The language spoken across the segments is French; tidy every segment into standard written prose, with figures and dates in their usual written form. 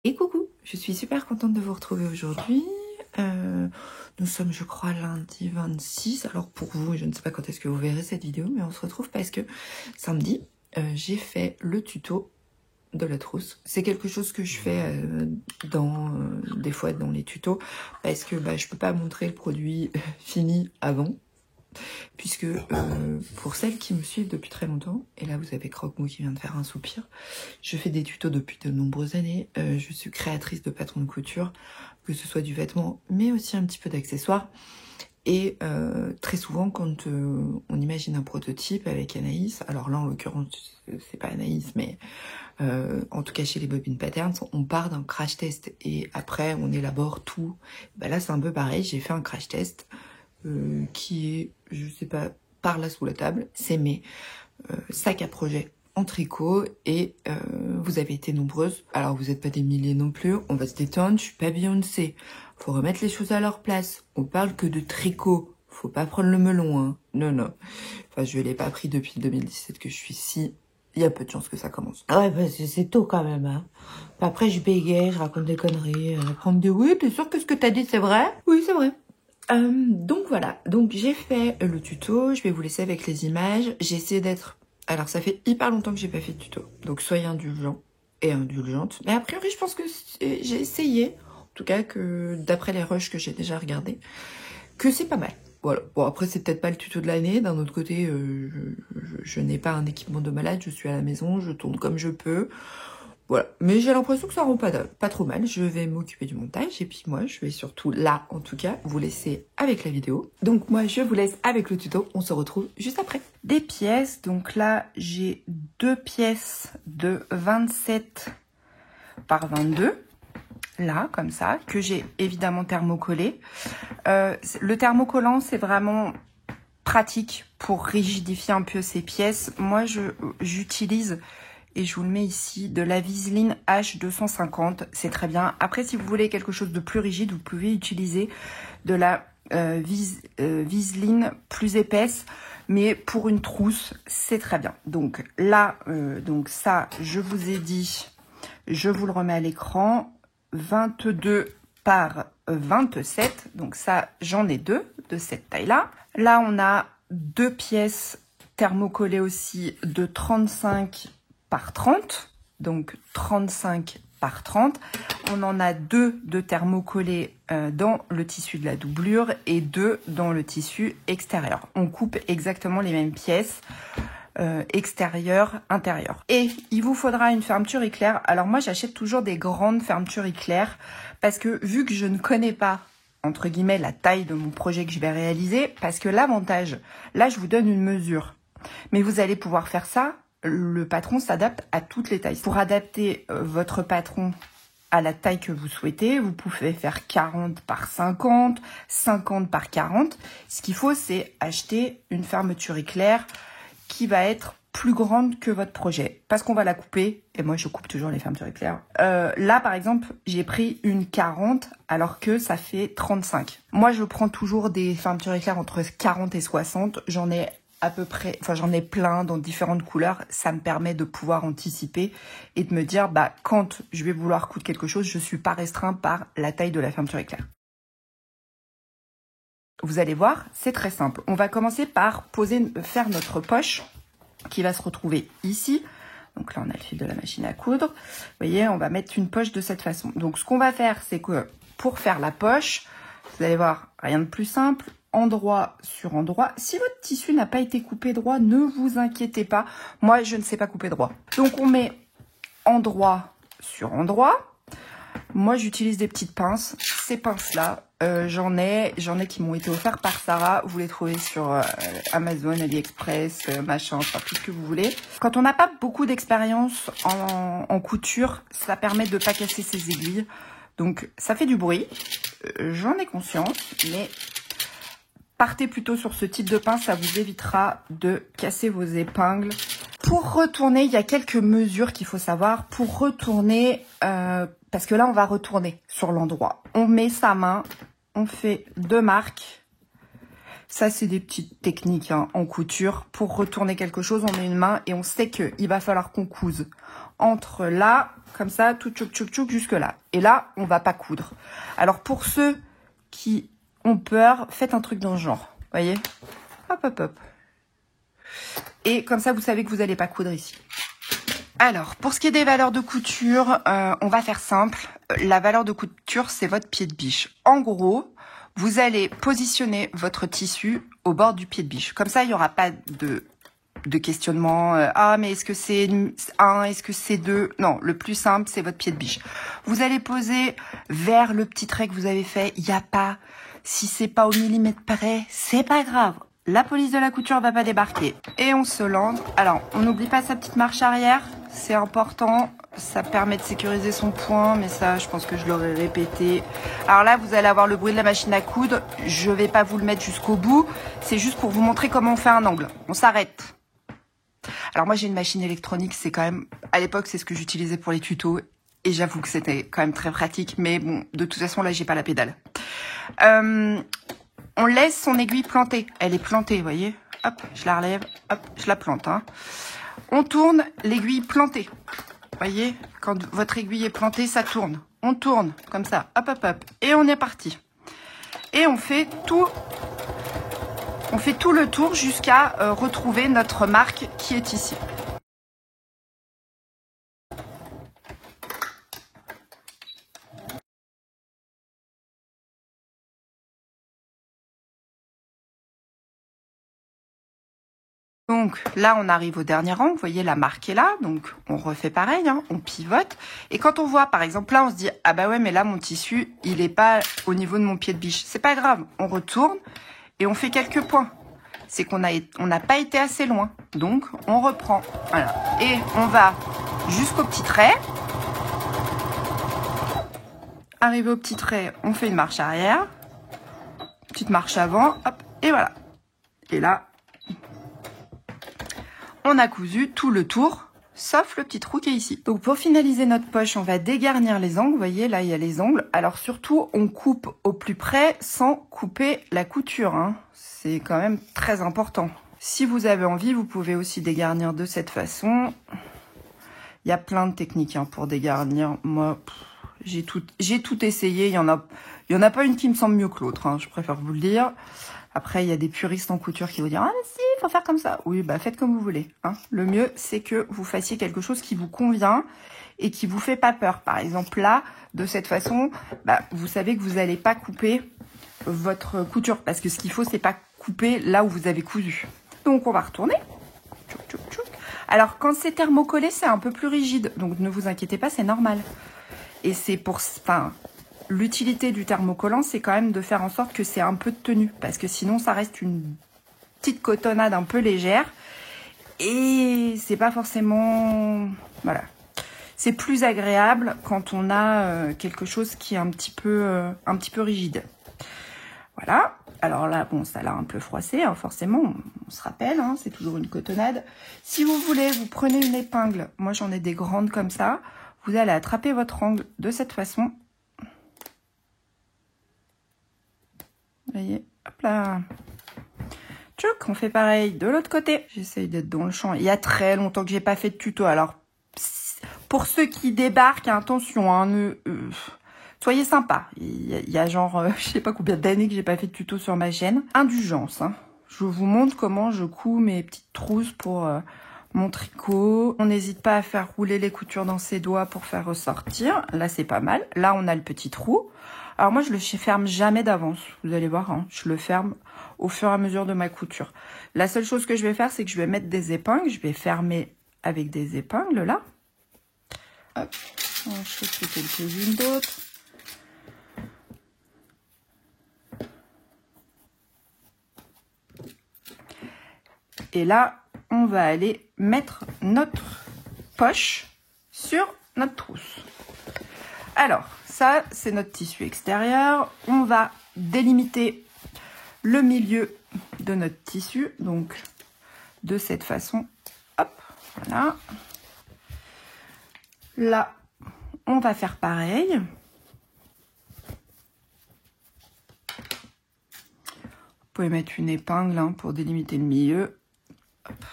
Et coucou, je suis super contente de vous retrouver aujourd'hui. Nous sommes, je crois, lundi 26. Alors pour vous, je ne sais pas quand est-ce que vous verrez cette vidéo, mais on se retrouve parce que samedi, j'ai fait le tuto de la trousse. C'est quelque chose que je fais des fois dans les tutos parce que je peux pas montrer le produit fini avant. Puisque pour celles qui me suivent depuis très longtemps, et là vous avez Croque-Mou qui vient de faire un soupir, je fais des tutos depuis de nombreuses années, je suis créatrice de patrons de couture, que ce soit du vêtement, mais aussi un petit peu d'accessoires. Et très souvent quand on imagine un prototype avec Anaïs, alors là en l'occurrence c'est pas Anaïs, mais en tout cas chez les Bobines Patterns, on part d'un crash test et après on élabore tout. Là c'est un peu pareil, j'ai fait un crash test qui est, je sais pas, par là sous la table, c'est mes sacs à projet en tricot et vous avez été nombreuses. Alors vous n'êtes pas des milliers non plus, on va se détendre, je suis pas Beyoncé. Faut remettre les choses à leur place. On parle que de tricot, faut pas prendre le melon, hein. Non. Enfin, je l'ai pas pris depuis 2017 que je suis ici. Il y a peu de chances que ça commence. Ouais, parce que c'est tôt quand même, hein. Après, je bégaye, je raconte des conneries. Après, on me dit, oui, t'es sûr que ce que t'as dit, c'est vrai? Oui, c'est vrai. Donc voilà, donc j'ai fait le tuto, je vais vous laisser avec les images. J'ai essayé d'être... Alors ça fait hyper longtemps que j'ai pas fait de tuto, donc soyez indulgents et indulgentes. Mais a priori je pense que j'ai essayé, en tout cas que d'après les rushs que j'ai déjà regardés, que c'est pas mal. Voilà, bon après c'est peut-être pas le tuto de l'année, d'un autre côté je n'ai pas un équipement de malade, je suis à la maison, je tourne comme je peux. Voilà, mais j'ai l'impression que ça rend pas trop mal. Je vais m'occuper du montage et puis moi je vais surtout là en tout cas vous laisser avec la vidéo. Donc moi je vous laisse avec le tuto, on se retrouve juste après. Des pièces, donc là j'ai deux pièces de 27 par 22. Là, comme ça, que j'ai évidemment thermocollé. Le thermocollant c'est vraiment pratique pour rigidifier un peu ces pièces. Moi j'utilise... Et je vous le mets ici, de la Viseline H250, c'est très bien. Après, si vous voulez quelque chose de plus rigide, vous pouvez utiliser de la Viseline plus épaisse. Mais pour une trousse, c'est très bien. Donc là, donc ça, je vous ai dit, je vous le remets à l'écran, 22 par 27. Donc ça, j'en ai deux de cette taille-là. Là, on a deux pièces thermocollées aussi de 35 par 30, donc 35 par 30. On en a deux de thermocollés dans le tissu de la doublure et deux dans le tissu extérieur. On coupe exactement les mêmes pièces, extérieur, intérieur. Et il vous faudra une fermeture éclair. Alors moi j'achète toujours des grandes fermetures éclair parce que vu que je ne connais pas entre guillemets la taille de mon projet que je vais réaliser, parce que l'avantage, là je vous donne une mesure, mais vous allez pouvoir faire ça. Le patron s'adapte à toutes les tailles. Pour adapter votre patron à la taille que vous souhaitez, vous pouvez faire 40 par 50, 50 par 40. Ce qu'il faut, c'est acheter une fermeture éclair qui va être plus grande que votre projet. Parce qu'on va la couper, et moi je coupe toujours les fermetures éclairs. Là par exemple, j'ai pris une 40 alors que ça fait 35. Moi je prends toujours des fermetures éclairs entre 40 et 60. J'en ai à peu près, enfin j'en ai plein dans différentes couleurs, ça me permet de pouvoir anticiper et de me dire quand je vais vouloir coudre quelque chose, je suis pas restreint par la taille de la fermeture éclair. Vous allez voir, c'est très simple. On va commencer par faire notre poche qui va se retrouver ici. Donc là on a le fil de la machine à coudre. Vous voyez, on va mettre une poche de cette façon. Donc ce qu'on va faire, c'est que pour faire la poche, vous allez voir, rien de plus simple. Endroit sur endroit. Si votre tissu n'a pas été coupé droit, ne vous inquiétez pas. Moi, je ne sais pas couper droit. Donc, on met endroit sur endroit. Moi, j'utilise des petites pinces. Ces pinces-là, j'en ai qui m'ont été offertes par Sarah. Vous les trouvez sur Amazon, AliExpress, machin, enfin, tout ce que vous voulez. Quand on n'a pas beaucoup d'expérience en couture, ça permet de ne pas casser ses aiguilles. Donc, ça fait du bruit. J'en ai conscience, mais... partez plutôt sur ce type de pince, ça vous évitera de casser vos épingles. Pour retourner, il y a quelques mesures qu'il faut savoir. Pour retourner, parce que là, on va retourner sur l'endroit. On met sa main, on fait deux marques. Ça, c'est des petites techniques en couture. Pour retourner quelque chose, on met une main et on sait qu'il va falloir qu'on couse entre là, comme ça, tout tchouk tchouk tchouk jusque là. Et là, on va pas coudre. Alors pour ceux qui ont peur, faites un truc dans ce genre. Voyez? Hop, hop, hop. Et comme ça, vous savez que vous n'allez pas coudre ici. Alors, pour ce qui est des valeurs de couture, on va faire simple. La valeur de couture, c'est votre pied de biche. En gros, vous allez positionner votre tissu au bord du pied de biche. Comme ça, il n'y aura pas de questionnement. Ah, mais est-ce que c'est 1, est-ce que c'est 2? Non, le plus simple, c'est votre pied de biche. Vous allez poser vers le petit trait que vous avez fait. Il n'y a pas, si c'est pas au millimètre près, c'est pas grave. La police de la couture va pas débarquer. Et on se lance. Alors, on n'oublie pas sa petite marche arrière. C'est important. Ça permet de sécuriser son point. Mais ça, je pense que je l'aurais répété. Alors là, vous allez avoir le bruit de la machine à coudre. Je vais pas vous le mettre jusqu'au bout. C'est juste pour vous montrer comment on fait un angle. On s'arrête. Alors moi, j'ai une machine électronique. C'est quand même... À l'époque, c'est ce que j'utilisais pour les tutos. Et j'avoue que c'était quand même très pratique. Mais bon, de toute façon, là, j'ai pas la pédale. On laisse son aiguille plantée. Elle est plantée, vous voyez. Hop, je la relève. Hop, je la plante. Hein. On tourne l'aiguille plantée. Vous voyez, quand votre aiguille est plantée, ça tourne. On tourne, comme ça. Hop, hop, hop. Et on est parti. Et on fait tout le tour jusqu'à retrouver notre marque qui est ici. Donc là, on arrive au dernier rang. Vous voyez, la marque est là. Donc, on refait pareil. Hein, on pivote. Et quand on voit, par exemple, là, on se dit « Ah bah ouais, mais là, mon tissu, il n'est pas au niveau de mon pied de biche. » C'est pas grave. On retourne et on fait quelques points. C'est qu'on n'a pas été assez loin. Donc, on reprend. Voilà. Et on va jusqu'au petit trait. Arrivé au petit trait, on fait une marche arrière. Petite marche avant. Hop. Et voilà. Et là... on a cousu tout le tour, sauf le petit trou qui est ici. Donc pour finaliser notre poche, on va dégarnir les angles. Vous voyez, là, il y a les angles. Alors surtout, on coupe au plus près sans couper la couture. Hein. C'est quand même très important. Si vous avez envie, vous pouvez aussi dégarnir de cette façon. Il y a plein de techniques hein, pour dégarnir. Moi, j'ai tout essayé. Il y en a pas une qui me semble mieux que l'autre. Hein. Je préfère vous le dire. Après, il y a des puristes en couture qui vont dire « Ah, mais si, il faut faire comme ça ». Oui, bah faites comme vous voulez. Hein. Le mieux, c'est que vous fassiez quelque chose qui vous convient et qui vous fait pas peur. Par exemple, là, de cette façon, bah, vous savez que vous n'allez pas couper votre couture. Parce que ce qu'il faut, c'est pas couper là où vous avez cousu. Donc, on va retourner. Tchouk, tchouk, tchouk. Alors, quand c'est thermocollé, c'est un peu plus rigide. Donc, ne vous inquiétez pas, c'est normal. Et c'est pour... Enfin, l'utilité du thermocollant, c'est quand même de faire en sorte que c'est un peu de tenue. Parce que sinon, ça reste une petite cotonnade un peu légère. Et c'est pas forcément... Voilà. C'est plus agréable quand on a quelque chose qui est un petit peu rigide. Voilà. Alors là, bon, ça l'a un peu froissé, hein, forcément. On se rappelle, hein, c'est toujours une cotonnade. Si vous voulez, vous prenez une épingle. Moi, j'en ai des grandes comme ça. Vous allez attraper votre angle de cette façon. Vous voyez, hop là. Tchouk, on fait pareil de l'autre côté. J'essaye d'être dans le champ. Il y a très longtemps que j'ai pas fait de tuto. Alors, pour ceux qui débarquent, attention, hein, soyez sympa. Il y a genre, je sais pas combien d'années que j'ai pas fait de tuto sur ma chaîne. Indulgence, hein. Je vous montre comment je couds mes petites trousses pour mon tricot. On n'hésite pas à faire rouler les coutures dans ses doigts pour faire ressortir. Là, c'est pas mal. Là, on a le petit trou. Alors moi, je le ferme jamais d'avance. Vous allez voir, hein, je le ferme au fur et à mesure de ma couture. La seule chose que je vais faire, c'est que je vais mettre des épingles. Je vais fermer avec des épingles, là. Hop, je fais quelques-unes d'autres. Et là, on va aller mettre notre poche sur notre trousse. Alors, ça, c'est notre tissu extérieur. On va délimiter le milieu de notre tissu. Donc, de cette façon. Hop, voilà. Là, on va faire pareil. Vous pouvez mettre une épingle hein, pour délimiter le milieu. Hop.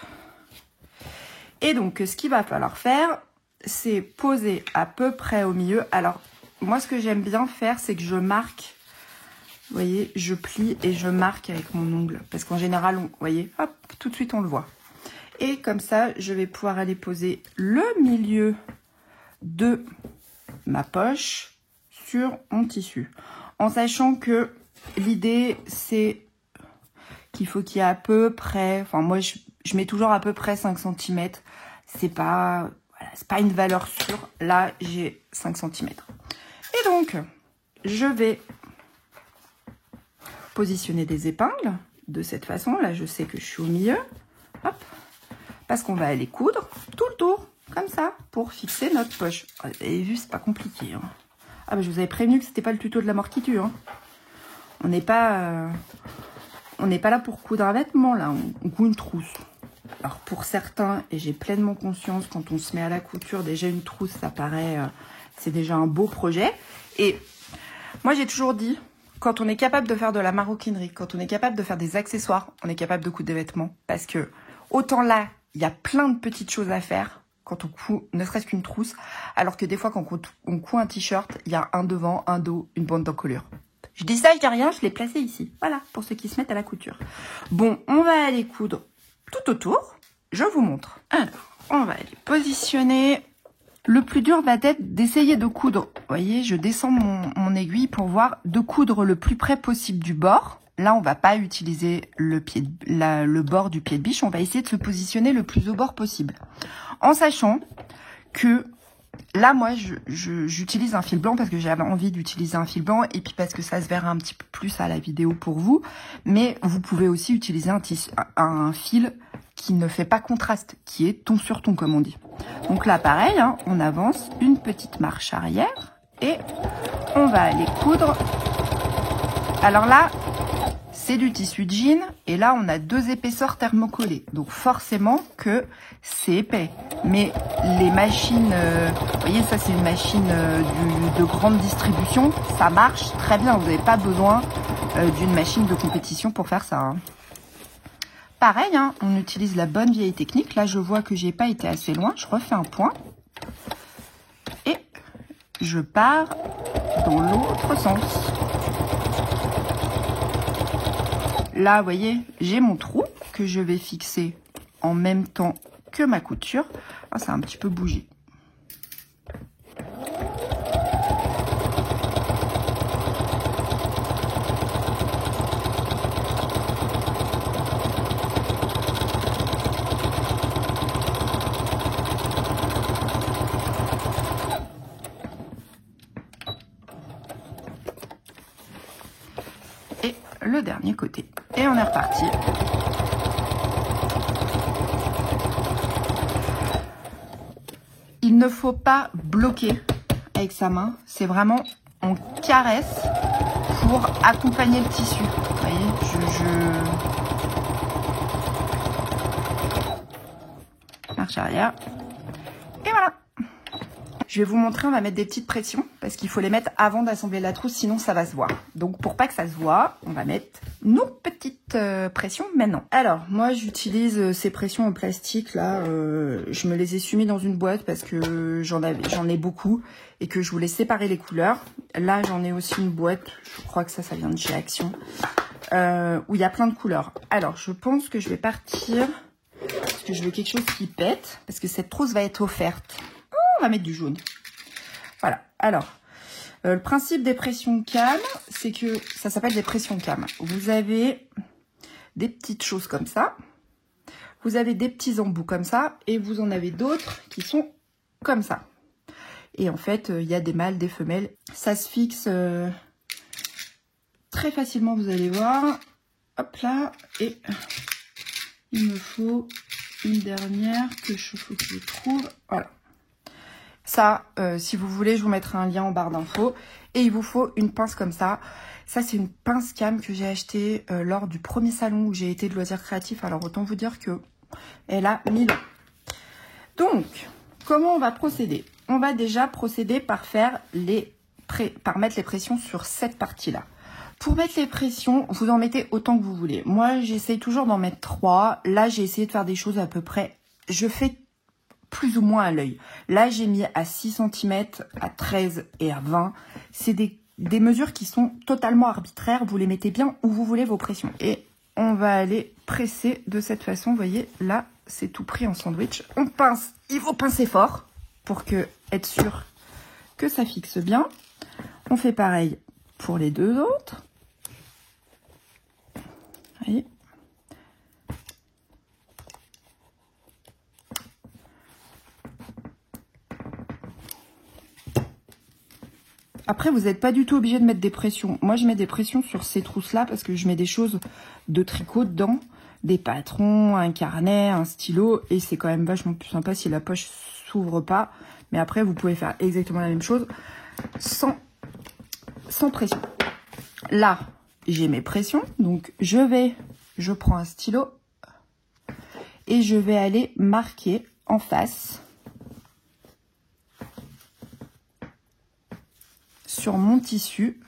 Et donc, ce qu'il va falloir faire, c'est poser à peu près au milieu. Alors, moi, ce que j'aime bien faire, c'est que je marque. Vous voyez, je plie et je marque avec mon ongle. Parce qu'en général, vous voyez, hop, tout de suite, on le voit. Et comme ça, je vais pouvoir aller poser le milieu de ma poche sur mon tissu. En sachant que l'idée, c'est qu'il faut qu'il y ait à peu près... Enfin, moi, je mets toujours à peu près 5 cm. C'est pas une valeur sûre. Là, j'ai 5 cm. Et donc, je vais positionner des épingles de cette façon. Là, je sais que je suis au milieu. Hop. Parce qu'on va aller coudre tout le tour, comme ça, pour fixer notre poche. Vous avez vu, c'est pas compliqué. Hein. Ah, bah, je vous avais prévenu que c'était pas le tuto de la mort qui tue. Hein. On n'est pas là pour coudre un vêtement, là. On coud une trousse. Alors, pour certains, et j'ai pleinement conscience, quand on se met à la couture, déjà une trousse, ça paraît... c'est déjà un beau projet. Et moi, j'ai toujours dit... Quand on est capable de faire de la maroquinerie, quand on est capable de faire des accessoires, on est capable de coudre des vêtements. Parce que, autant là, il y a plein de petites choses à faire quand on coud, ne serait-ce qu'une trousse. Alors que des fois, quand on coud un t-shirt, il y a un devant, un dos, une bande d'encolure. Je dis ça, je dis rien, je l'ai placé ici. Voilà, pour ceux qui se mettent à la couture. Bon, on va aller coudre tout autour. Je vous montre. Alors, on va aller positionner... Le plus dur va être d'essayer de coudre. Vous voyez, je descends mon aiguille pour voir de coudre le plus près possible du bord. Là, on va pas utiliser le bord du pied de biche. On va essayer de se positionner le plus au bord possible. En sachant que là, moi, j'utilise un fil blanc parce que j'avais envie d'utiliser un fil blanc et puis parce que ça se verra un petit peu plus à la vidéo pour vous. Mais vous pouvez aussi utiliser un fil qui ne fait pas contraste, qui est ton sur ton, comme on dit. Donc là, pareil, hein, on avance une petite marche arrière et on va aller coudre. Alors là, c'est du tissu jean et là, on a 2 épaisseurs thermocollées. Donc forcément que c'est épais. Mais les machines, vous voyez, ça c'est une machine de grande distribution, ça marche très bien. Vous n'avez pas besoin d'une machine de compétition pour faire ça. Hein. Pareil, hein, on utilise la bonne vieille technique. Là, je vois que j'ai pas été assez loin. Je refais un point. Et je pars dans l'autre sens. Là, vous voyez, j'ai mon trou que je vais fixer en même temps que ma couture. Ah, ça a un petit peu bougé. Le dernier côté. Et on est reparti. Il ne faut pas bloquer avec sa main. C'est vraiment, on caresse pour accompagner le tissu. Vous voyez, marche arrière. Et voilà. Je vais vous montrer, on va mettre des petites pressions parce qu'il faut les mettre avant d'assembler la trousse, sinon ça va se voir. Donc pour pas que ça se voit, on va mettre nos petites pressions maintenant. Alors moi j'utilise ces pressions en plastique là, je me les ai soumis dans une boîte parce que j'en ai beaucoup et que je voulais séparer les couleurs. Là j'en ai aussi une boîte, je crois que ça vient de chez Action, où il y a plein de couleurs. Alors je pense que je vais partir, parce que je veux quelque chose qui pète, parce que cette trousse va être offerte. On va mettre du jaune. Voilà. Alors, le principe des pressions cam, c'est que ça s'appelle des pressions cam. Vous avez des petites choses comme ça. Vous avez des petits embouts comme ça. Et vous en avez d'autres qui sont comme ça. Et en fait, il y a des mâles, des femelles. Ça se fixe très facilement, vous allez voir. Hop là. Et il me faut une dernière que je trouve. Voilà. Ça, si vous voulez, je vous mettrai un lien en barre d'infos. Et il vous faut une pince comme ça. Ça, c'est une pince cam que j'ai achetée lors du premier salon où j'ai été de loisirs créatifs. Alors, autant vous dire que elle a 1000 ans. Donc, comment on va procéder? On va déjà procéder par faire mettre les pressions sur cette partie-là. Pour mettre les pressions, vous en mettez autant que vous voulez. Moi, j'essaye toujours d'en mettre 3. Là, j'ai essayé de faire des choses à peu près... Je fais plus ou moins à l'œil. Là, j'ai mis à 6 cm, à 13 et à 20. C'est des mesures qui sont totalement arbitraires. Vous les mettez bien où vous voulez vos pressions. Et on va aller presser de cette façon. Vous voyez, là, c'est tout pris en sandwich. On pince. Il faut pincer fort pour être sûr que ça fixe bien. On fait pareil pour les deux autres. Vous voyez. Après, vous n'êtes pas du tout obligé de mettre des pressions. Moi, je mets des pressions sur ces trousses-là parce que je mets des choses de tricot dedans. Des patrons, un carnet, un stylo. Et c'est quand même vachement plus sympa si la poche s'ouvre pas. Mais après, vous pouvez faire exactement la même chose sans pression. Là, j'ai mes pressions. Donc, je prends un stylo et je vais aller marquer en face sur mon tissu.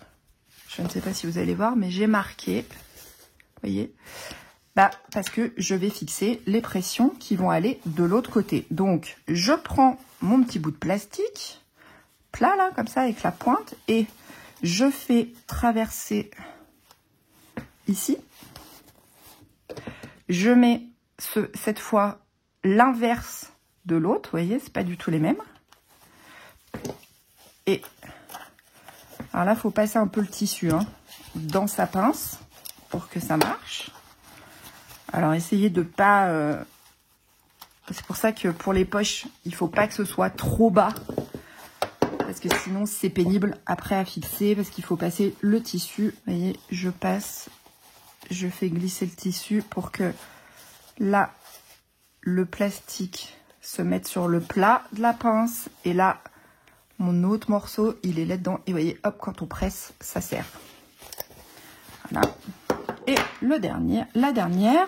Je ne sais pas si vous allez voir, mais j'ai marqué, vous voyez, parce que je vais fixer les pressions qui vont aller de l'autre côté. Donc, je prends mon petit bout de plastique, plat là, comme ça, avec la pointe, et je fais traverser ici. Je mets cette fois l'inverse de l'autre, vous voyez, c'est pas du tout les mêmes. Et alors là, il faut passer un peu le tissu dans sa pince pour que ça marche. Alors, essayez de pas... C'est pour ça que pour les poches, il ne faut pas que ce soit trop bas. Parce que sinon, c'est pénible après à fixer. Parce qu'il faut passer le tissu. Vous voyez, je fais glisser le tissu pour que là, le plastique se mette sur le plat de la pince. Et là... mon autre morceau, il est là-dedans. Et vous voyez, hop, quand on presse, ça serre. Voilà. Et la dernière.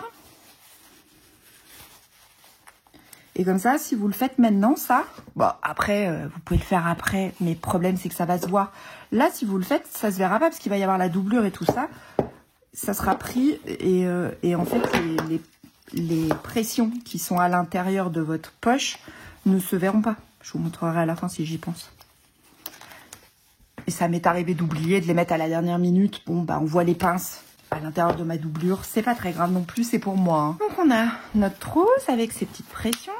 Et comme ça, si vous le faites maintenant, ça... Bon, après, vous pouvez le faire après. Mais le problème, c'est que ça va se voir. Là, si vous le faites, ça se verra pas parce qu'il va y avoir la doublure et tout ça. Ça sera pris. Et en fait, les pressions qui sont à l'intérieur de votre poche ne se verront pas. Je vous montrerai à la fin si j'y pense. Et ça m'est arrivé d'oublier de les mettre à la dernière minute. Bon, on voit les pinces à l'intérieur de ma doublure. C'est pas très grave non plus, c'est pour moi. Donc, on a notre trousse avec ces petites pressions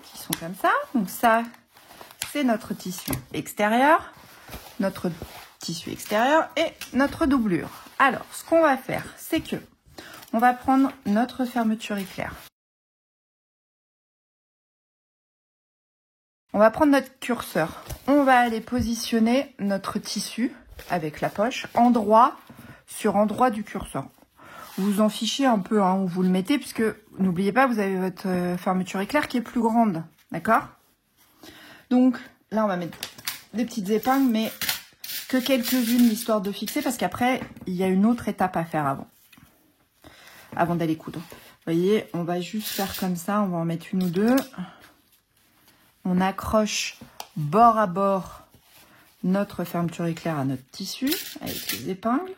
qui sont comme ça. Donc, ça, c'est notre tissu extérieur. Notre tissu extérieur et notre doublure. Alors, ce qu'on va faire, c'est que on va prendre notre fermeture éclair. On va prendre notre curseur. On va aller positionner notre tissu avec la poche endroit sur endroit du curseur. Vous en fichez un peu où vous le mettez puisque n'oubliez pas, vous avez votre fermeture éclair qui est plus grande. D'accord? Donc là, on va mettre des petites épingles, mais que quelques-unes histoire de fixer parce qu'après, il y a une autre étape à faire avant d'aller coudre. Vous voyez, on va juste faire comme ça. On va en mettre une ou deux. On accroche bord à bord notre fermeture éclair à notre tissu avec les épingles.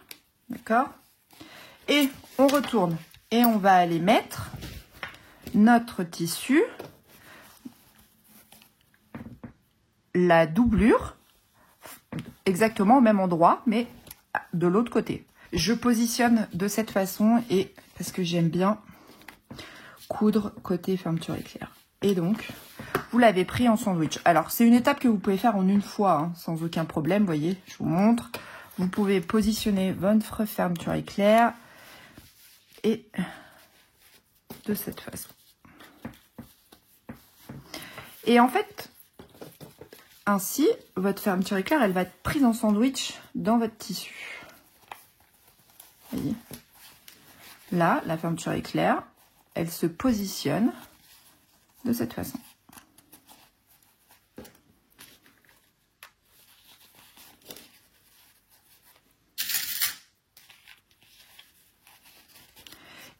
D'accord? Et on retourne. Et on va aller mettre notre tissu, la doublure, exactement au même endroit, mais de l'autre côté. Je positionne de cette façon et parce que j'aime bien coudre côté fermeture éclair. Et donc... vous l'avez pris en sandwich. Alors, c'est une étape que vous pouvez faire en une fois, sans aucun problème. Vous voyez, je vous montre. Vous pouvez positionner votre fermeture éclair et de cette façon. Et en fait, ainsi, votre fermeture éclair, elle va être prise en sandwich dans votre tissu. Vous voyez? Là, la fermeture éclair, elle se positionne de cette façon.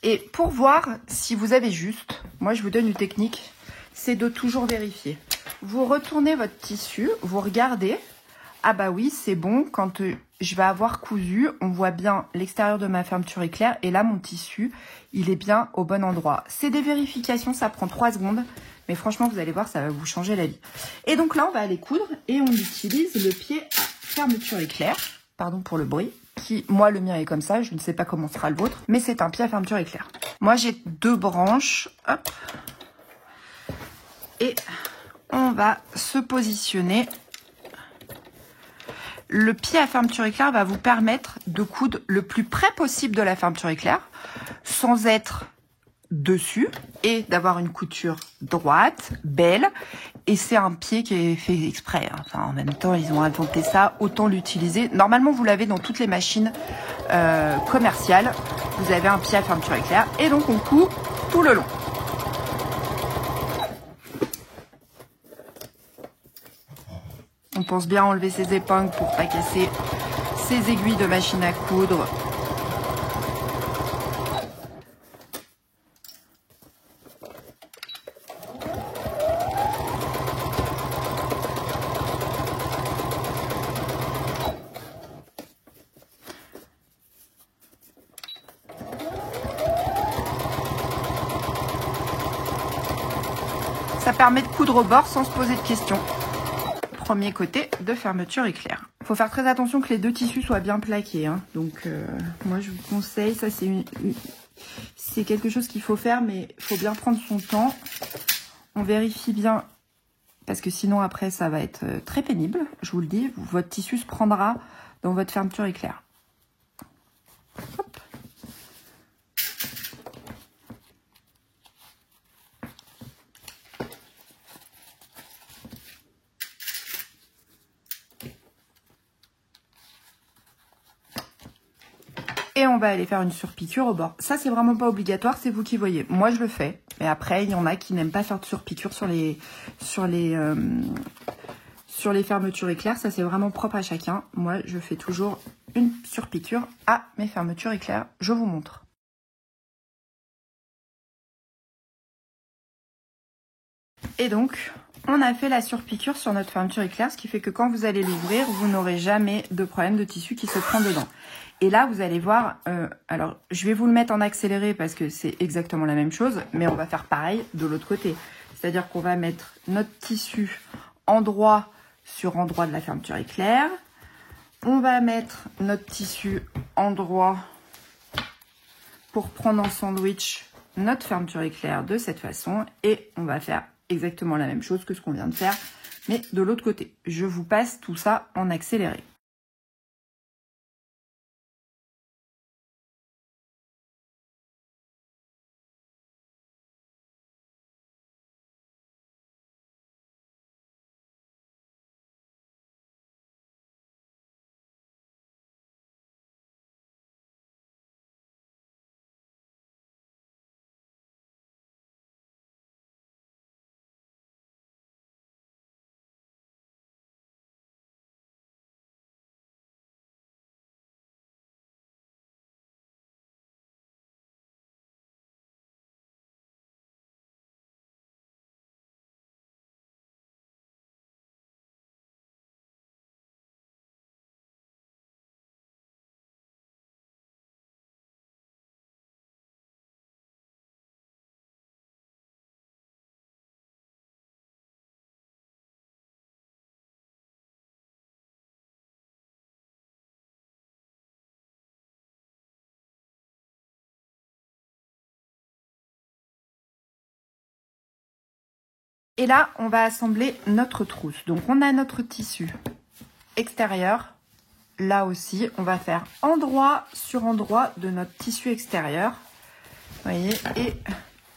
Et pour voir si vous avez juste, moi je vous donne une technique, c'est de toujours vérifier. Vous retournez votre tissu, vous regardez, ah bah oui c'est bon, quand je vais avoir cousu, on voit bien l'extérieur de ma fermeture éclair et là mon tissu, il est bien au bon endroit. C'est des vérifications, ça prend 3 secondes, Mais franchement, vous allez voir, ça va vous changer la vie. Et donc là, on va aller coudre et on utilise le pied à fermeture éclair. Pardon pour le bruit. Qui, moi, le mien est comme ça. Je ne sais pas comment sera le vôtre. Mais c'est un pied à fermeture éclair. Moi, j'ai 2 branches. Hop. Et on va se positionner. Le pied à fermeture éclair va vous permettre de coudre le plus près possible de la fermeture éclair sans être dessus et d'avoir une couture droite, belle. Et c'est un pied qui est fait exprès. Enfin, en même temps, ils ont inventé ça, autant l'utiliser. Normalement, vous l'avez dans toutes les machines commerciales. Vous avez un pied à fermeture éclair et donc on coud tout le long. On pense bien enlever ses épingles pour pas casser ses aiguilles de machine à coudre. Ça permet de coudre au bord sans se poser de questions. Premier côté de fermeture éclair. Il faut faire très attention que les 2 tissus soient bien plaqués. Hein. Donc, moi, je vous conseille, ça c'est quelque chose qu'il faut faire, mais il faut bien prendre son temps. On vérifie bien, parce que sinon, après, ça va être très pénible. Je vous le dis, votre tissu se prendra dans votre fermeture éclair. Hop. Et on va aller faire une surpiqûre au bord. Ça, c'est vraiment pas obligatoire, c'est vous qui voyez. Moi, je le fais. Mais après, il y en a qui n'aiment pas faire de surpiqûre sur les fermetures éclair. Ça, c'est vraiment propre à chacun. Moi, je fais toujours une surpiqûre à mes fermetures éclair. Je vous montre. Et donc, on a fait la surpiqûre sur notre fermeture éclair, ce qui fait que quand vous allez l'ouvrir, vous n'aurez jamais de problème de tissu qui se prend dedans. Et là, vous allez voir, alors je vais vous le mettre en accéléré parce que c'est exactement la même chose, mais on va faire pareil de l'autre côté. C'est-à-dire qu'on va mettre notre tissu endroit sur endroit de la fermeture éclair. On va mettre notre tissu endroit pour prendre en sandwich notre fermeture éclair de cette façon. Et on va faire exactement la même chose que ce qu'on vient de faire, mais de l'autre côté. Je vous passe tout ça en accéléré. Et là, on va assembler notre trousse. Donc, on a notre tissu extérieur. Là aussi, on va faire endroit sur endroit de notre tissu extérieur. Vous voyez, et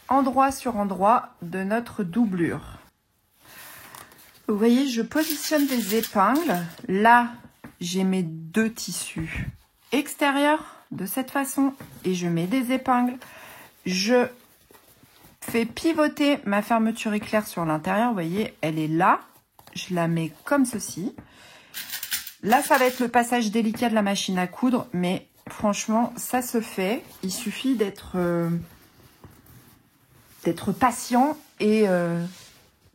endroit sur endroit de notre doublure. Vous voyez, je positionne des épingles. Là, j'ai mes 2 tissus extérieurs de cette façon. Et je mets des épingles. Je fais pivoter ma fermeture éclair sur l'intérieur. Vous voyez, elle est là. Je la mets comme ceci. Là, ça va être le passage délicat de la machine à coudre, mais franchement, ça se fait. Il suffit d'être patient et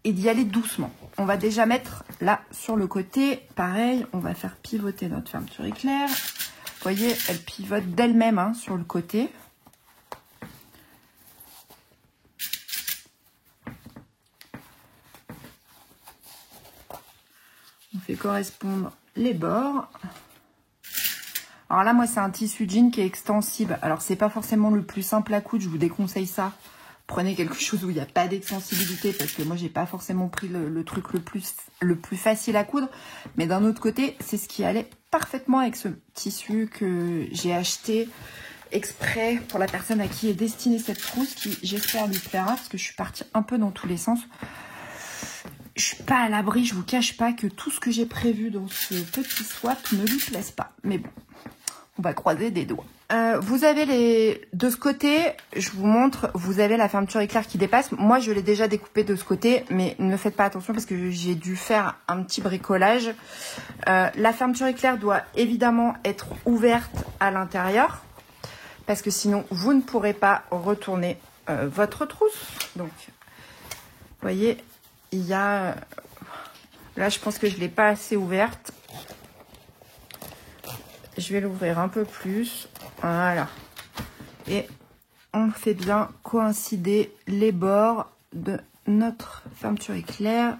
d'y aller doucement. On va déjà mettre là sur le côté. Pareil, on va faire pivoter notre fermeture éclair. Vous voyez, elle pivote d'elle-même hein, sur le côté. correspondre les bords. Alors là, moi, c'est un tissu jean qui est extensible. Alors, c'est pas forcément le plus simple à coudre. Je vous déconseille ça. Prenez quelque chose où il n'y a pas d'extensibilité parce que moi, j'ai pas forcément pris le truc le plus facile à coudre. Mais d'un autre côté, c'est ce qui allait parfaitement avec ce tissu que j'ai acheté exprès pour la personne à qui est destinée cette trousse, qui j'espère lui plaira parce que je suis partie un peu dans tous les sens. Je suis pas à l'abri, je vous cache pas que tout ce que j'ai prévu dans ce petit swap ne lui plaise pas. Mais bon, on va croiser des doigts. Vous avez de ce côté, je vous montre, vous avez la fermeture éclair qui dépasse. Moi, je l'ai déjà découpée de ce côté, mais ne faites pas attention parce que j'ai dû faire un petit bricolage. La fermeture éclair doit évidemment être ouverte à l'intérieur parce que sinon, vous ne pourrez pas retourner votre trousse. Donc, vous voyez, il y a... Là, je pense que je ne l'ai pas assez ouverte. Je vais l'ouvrir un peu plus. Voilà. Et on fait bien coïncider les bords de notre fermeture éclair.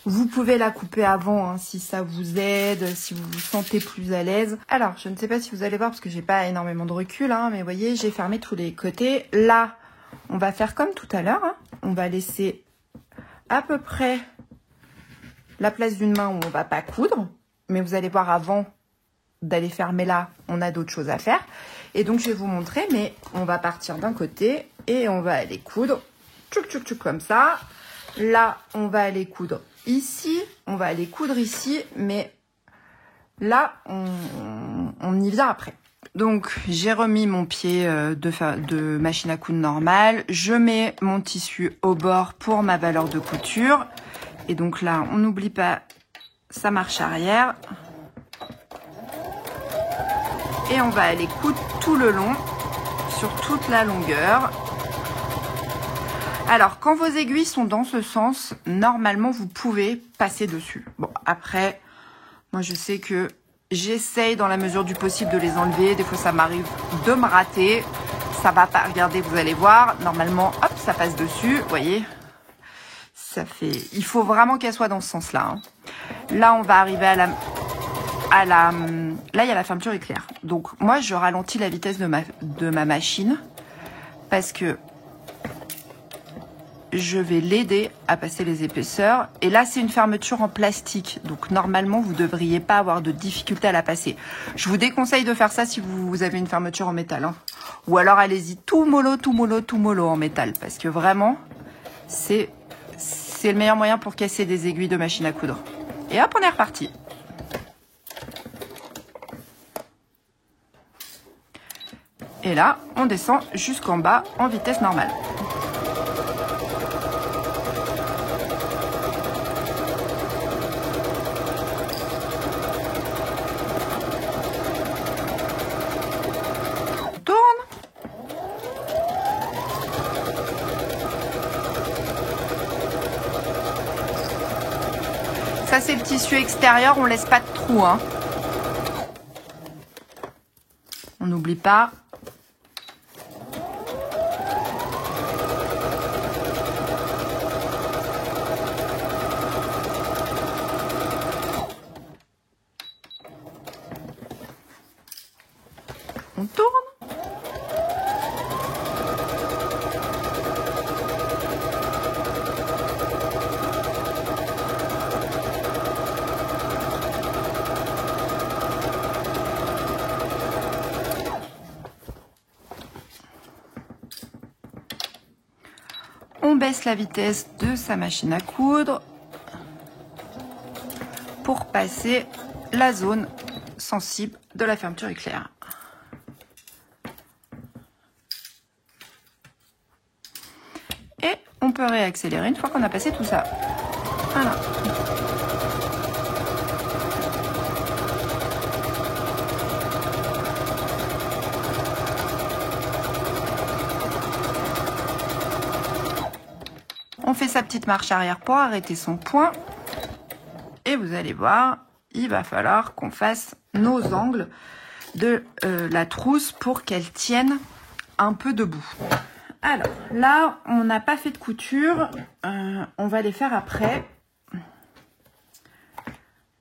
Vous pouvez la couper avant hein, si ça vous aide, si vous vous sentez plus à l'aise. Alors, je ne sais pas si vous allez voir parce que j'ai pas énormément de recul, hein, mais vous voyez, j'ai fermé tous les côtés. Là, on va faire comme tout à l'heure. Hein. On va laisser à peu près la place d'une main où on va pas coudre. Mais vous allez voir avant d'aller fermer là, on a d'autres choses à faire. Et donc, je vais vous montrer, mais on va partir d'un côté et on va aller coudre. Tchouk, tchouk, tchouk, comme ça. Là, on va aller coudre ici. On va aller coudre ici. Mais là, on y vient après. Donc, j'ai remis mon pied de machine à coudre normale. Je mets mon tissu au bord pour ma valeur de couture. Et donc là, on n'oublie pas sa marche arrière. Et on va aller coudre tout le long, sur toute la longueur. Alors, quand vos aiguilles sont dans ce sens, normalement, vous pouvez passer dessus. Bon, après, moi, je sais que j'essaye dans la mesure du possible de les enlever. Des fois, ça m'arrive de me rater. Ça va pas, regardez, vous allez voir. Normalement, hop, ça passe dessus. Vous voyez, ça fait... Il faut vraiment qu'elle soit dans ce sens-là. Hein. Là, on va arriver à la... Là, il y a la fermeture éclair. Donc, moi, je ralentis la vitesse de ma machine parce que je vais l'aider à passer les épaisseurs. Et là, c'est une fermeture en plastique. Donc, normalement, vous ne devriez pas avoir de difficulté à la passer. Je vous déconseille de faire ça si vous avez une fermeture en métal. Hein. Ou alors, allez-y tout mollo, tout mollo, tout mollo en métal. Parce que vraiment, c'est le meilleur moyen pour casser des aiguilles de machine à coudre. Et hop, on est reparti. Et là, on descend jusqu'en bas en vitesse normale. Tourne. Ça, c'est le tissu extérieur, on laisse pas de trou. Hein. On n'oublie pas. On tourne. On baisse la vitesse de sa machine à coudre pour passer la zone sensible de la fermeture éclair. Et on peut réaccélérer une fois qu'on a passé tout ça. Voilà. On fait sa petite marche arrière pour arrêter son point. Et vous allez voir, il va falloir qu'on fasse nos angles de la trousse pour qu'elle tienne un peu debout. Alors, là, on n'a pas fait de couture. On va les faire après.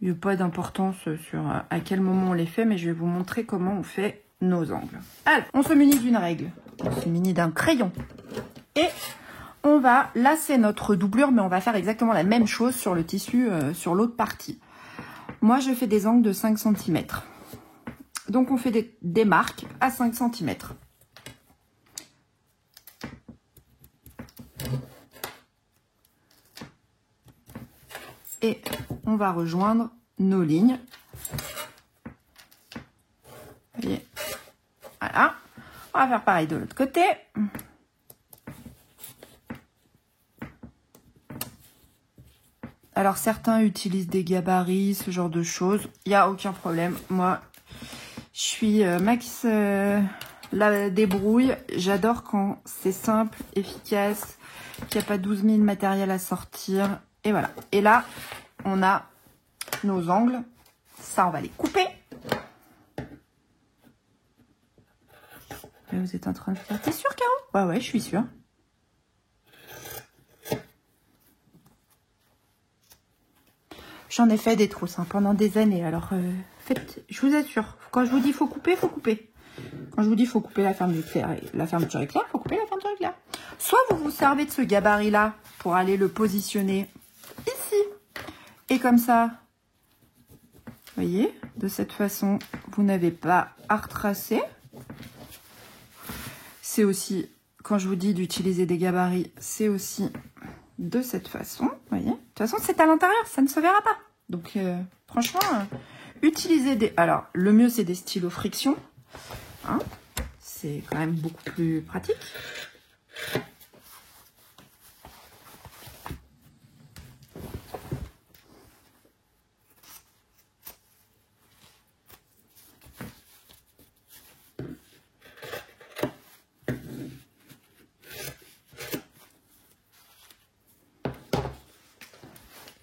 Il n'y a pas d'importance sur à quel moment on les fait, mais je vais vous montrer comment on fait nos angles. Alors, on se munit d'une règle, on se munit d'un crayon. Et on va, là c'est notre doublure, mais on va faire exactement la même chose sur le tissu, sur l'autre partie. Moi, je fais des angles de 5 cm. Donc, on fait des marques à 5 cm. Et on va rejoindre nos lignes. Vous voyez, voilà. On va faire pareil de l'autre côté. Alors, certains utilisent des gabarits, ce genre de choses. Il n'y a aucun problème. Moi, je suis max la débrouille. J'adore quand c'est simple, efficace, qu'il n'y a pas 12 000 matériels à sortir. Et voilà. Et là, on a nos angles. Ça, on va les couper. Là, vous êtes en train de faire... T'es sûre, Caro? Ouais, je suis sûre. J'en ai fait des trousses pendant des années. Alors, faites, je vous assure, quand je vous dis faut couper, faut couper. Quand je vous dis faut couper la fermeture éclair, faut couper la fermeture éclair. Soit vous vous servez de ce gabarit-là pour aller le positionner ici. Et comme ça, vous voyez, de cette façon, vous n'avez pas à retracer. C'est aussi, quand je vous dis d'utiliser des gabarits, c'est aussi de cette façon, vous voyez. De toute façon, c'est à l'intérieur, ça ne se verra pas. Donc, franchement, utilisez des... Alors, le mieux, c'est des stylos friction. Hein, c'est quand même beaucoup plus pratique.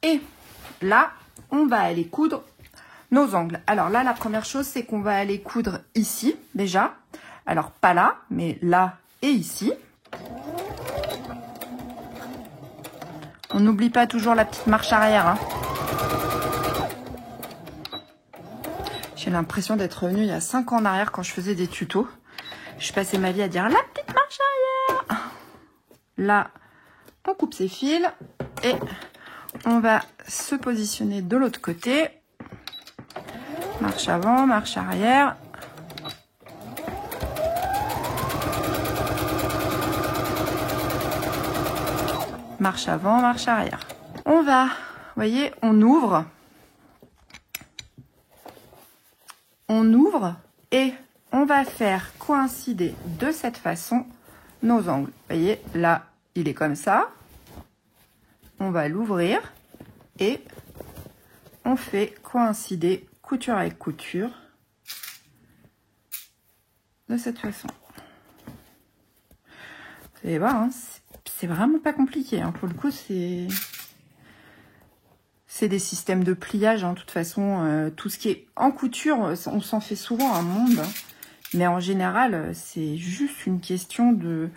Et là, on va aller coudre nos angles. Alors là, la première chose, c'est qu'on va aller coudre ici, déjà. Alors, pas là, mais là et ici. On n'oublie pas toujours la petite marche arrière. Hein. J'ai l'impression d'être revenue il y a 5 ans en arrière quand je faisais des tutos. Je passais ma vie à dire la petite marche arrière. Là, on coupe ses fils et on va se positionner de l'autre côté. Marche avant, marche arrière. Marche avant, marche arrière. On va, vous voyez, on ouvre. On ouvre et on va faire coïncider de cette façon nos angles. Vous voyez, là, il est comme ça. On va l'ouvrir et on fait coïncider couture avec couture de cette façon. Vous allez voir, hein, c'est vraiment pas compliqué. Hein. Pour le coup, c'est des systèmes de pliage. Hein. De toute façon, tout ce qui est en couture, on s'en fait souvent un monde. Hein. Mais en général, c'est juste une question de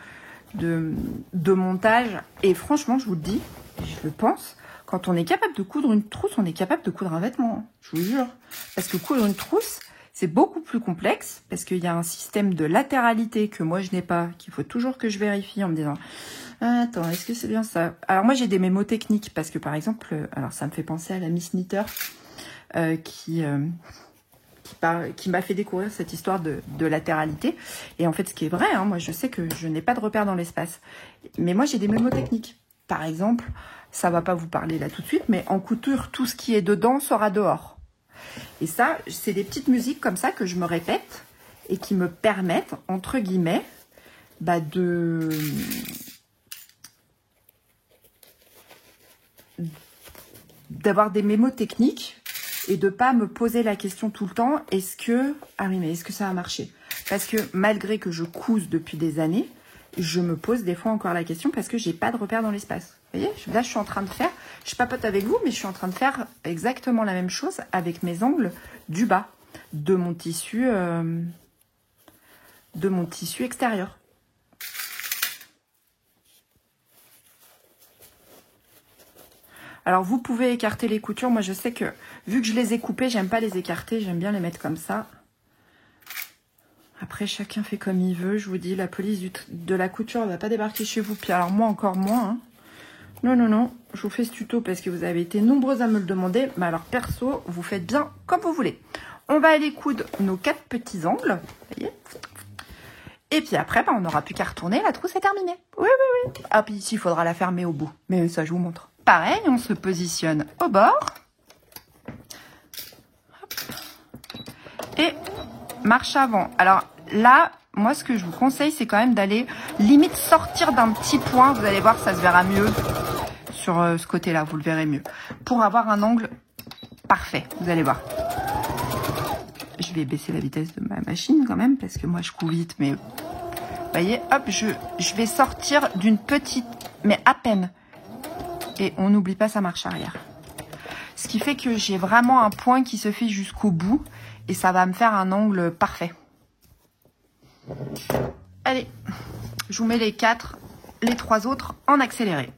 montage. Et franchement, je vous le dis, je le pense, quand on est capable de coudre une trousse, on est capable de coudre un vêtement. Hein, je vous jure. Parce que coudre une trousse, c'est beaucoup plus complexe. Parce qu'il y a un système de latéralité que moi, je n'ai pas. Qu'il faut toujours que je vérifie en me disant... Attends, est-ce que c'est bien ça? Alors moi, j'ai des mémos techniques. Parce que par exemple... Alors ça me fait penser à la Miss Knitter. Qui m'a fait découvrir cette histoire de latéralité. Et en fait, ce qui est vrai, hein, moi, je sais que je n'ai pas de repère dans l'espace. Mais moi, j'ai des mémos techniques. Par exemple, ça va pas vous parler là tout de suite, mais en couture, tout ce qui est dedans sera dehors. Et ça, c'est des petites musiques comme ça que je me répète et qui me permettent, entre guillemets, d'avoir des mémos techniques et de pas me poser la question tout le temps, est-ce que ça a marché? Parce que malgré que je couse depuis des années, je me pose des fois encore la question parce que j'ai pas de repère dans l'espace. Vous voyez, là je suis en train de faire, je papote avec vous, mais je suis en train de faire exactement la même chose avec mes angles du bas de mon tissu extérieur. Alors, vous pouvez écarter les coutures. Moi, je sais que, vu que je les ai coupées, j'aime pas les écarter. J'aime bien les mettre comme ça. Après, chacun fait comme il veut. Je vous dis, la police de la couture ne va pas débarquer chez vous. Puis alors, moi, encore moins. Hein. Non, non, non. Je vous fais ce tuto parce que vous avez été nombreux à me le demander. Mais alors, perso, vous faites bien comme vous voulez. On va aller coudre nos 4 petits angles. Vous voyez ? Et puis après, bah, on n'aura plus qu'à retourner. La trousse est terminée. Oui, oui, oui. Ah, puis ici, il faudra la fermer au bout. Mais ça, je vous montre. Pareil, on se positionne au bord. Hop. Et marche avant. Alors là, moi, ce que je vous conseille, c'est quand même d'aller limite sortir d'un petit point. Vous allez voir, ça se verra mieux sur ce côté-là. Vous le verrez mieux. Pour avoir un angle parfait. Vous allez voir. Je vais baisser la vitesse de ma machine quand même, parce que moi, je couds vite, mais... Vous voyez, hop, je vais sortir d'une petite... Mais à peine. Et on n'oublie pas sa marche arrière. Ce qui fait que j'ai vraiment un point qui se fait jusqu'au bout. Et ça va me faire un angle parfait. Allez, je vous mets les 3 autres en accéléré.